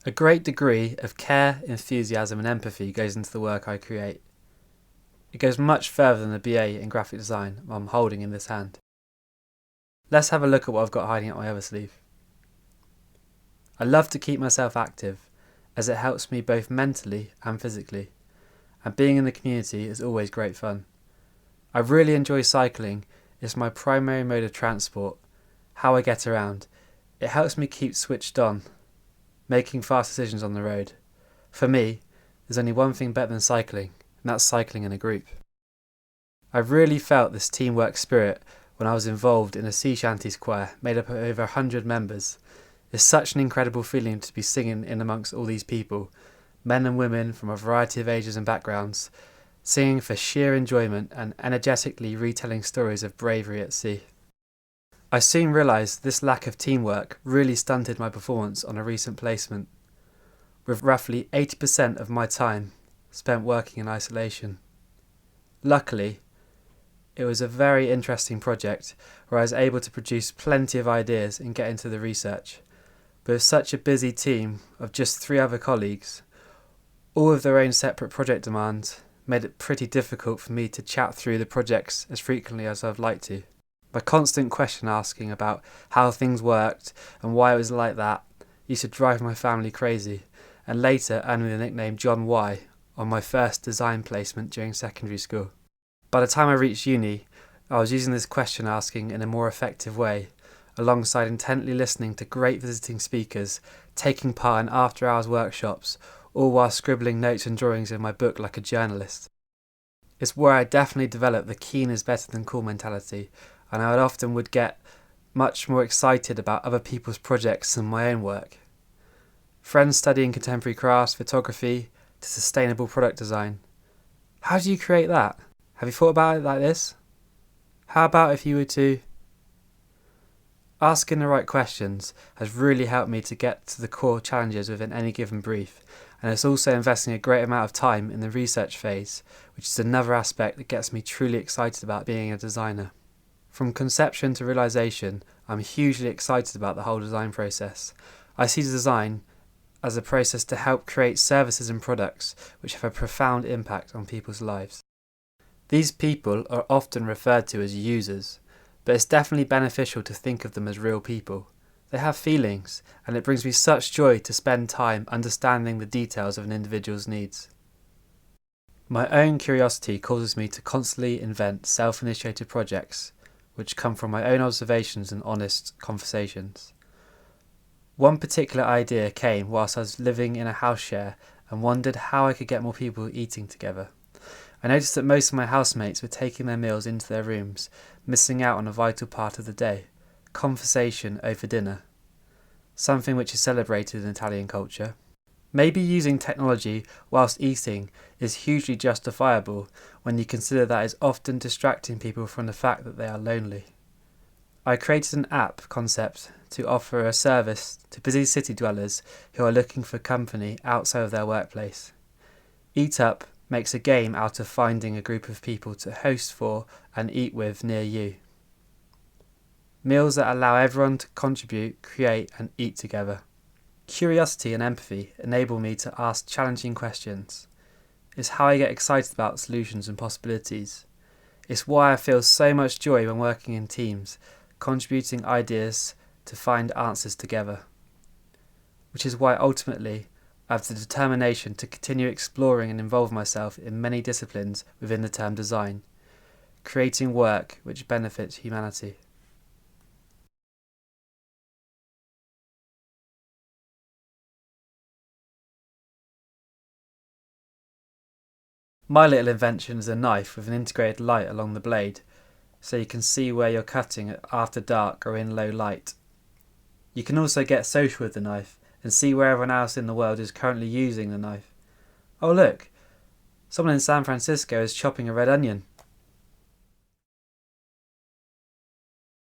A great degree of care, enthusiasm and empathy goes into the work I create. It goes much further than the BA in graphic design I'm holding in this hand. Let's have a look at what I've got hiding up my other sleeve. I love to keep myself active, as it helps me both mentally and physically, and being in the community is always great fun. I really enjoy cycling. It's my primary mode of transport, how I get around. It helps me keep switched on, making fast decisions on the road. For me, there's only one thing better than cycling, and that's cycling in a group. I really felt this teamwork spirit when I was involved in a sea shanties choir made up of over 100 members. It's such an incredible feeling to be singing in amongst all these people, men and women from a variety of ages and backgrounds, singing for sheer enjoyment and energetically retelling stories of bravery at sea. I soon realised this lack of teamwork really stunted my performance on a recent placement, with roughly 80% of my time spent working in isolation. Luckily, it was a very interesting project where I was able to produce plenty of ideas and get into the research. But with such a busy team of just 3 other colleagues, all of their own separate project demands made it pretty difficult for me to chat through the projects as frequently as I'd like to. My constant question asking about how things worked and why it was like that used to drive my family crazy, and later earned me the nickname John Y on my first design placement during secondary school. By the time I reached uni, I was using this question asking in a more effective way, alongside intently listening to great visiting speakers, taking part in after-hours workshops, all while scribbling notes and drawings in my book like a journalist. It's where I definitely developed the keen is better than cool mentality, and I often would get much more excited about other people's projects than my own work. Friends studying contemporary crafts, photography, to sustainable product design. How do you create that? Have you thought about it like this? How about if you were to... Asking the right questions has really helped me to get to the core challenges within any given brief, and it's also investing a great amount of time in the research phase, which is another aspect that gets me truly excited about being a designer. From conception to realisation, I'm hugely excited about the whole design process. I see design as a process to help create services and products which have a profound impact on people's lives. These people are often referred to as users, but it's definitely beneficial to think of them as real people. They have feelings, and it brings me such joy to spend time understanding the details of an individual's needs. My own curiosity causes me to constantly invent self-initiated projects, which come from my own observations and honest conversations. One particular idea came whilst I was living in a house share and wondered how I could get more people eating together. I noticed that most of my housemates were taking their meals into their rooms, missing out on a vital part of the day, conversation over dinner, something which is celebrated in Italian culture. Maybe using technology whilst eating is hugely justifiable when you consider that it's often distracting people from the fact that they are lonely. I created an app concept to offer a service to busy city dwellers who are looking for company outside of their workplace. Eat Up makes a game out of finding a group of people to host for and eat with near you. Meals that allow everyone to contribute, create and eat together. Curiosity and empathy enable me to ask challenging questions. It's how I get excited about solutions and possibilities. It's why I feel so much joy when working in teams, contributing ideas to find answers together. Which is why ultimately I have the determination to continue exploring and involve myself in many disciplines within the term design, creating work which benefits humanity. My little invention is a knife with an integrated light along the blade, so you can see where you're cutting after dark or in low light. You can also get social with the knife and see where everyone else in the world is currently using the knife. Oh look, someone in San Francisco is chopping a red onion.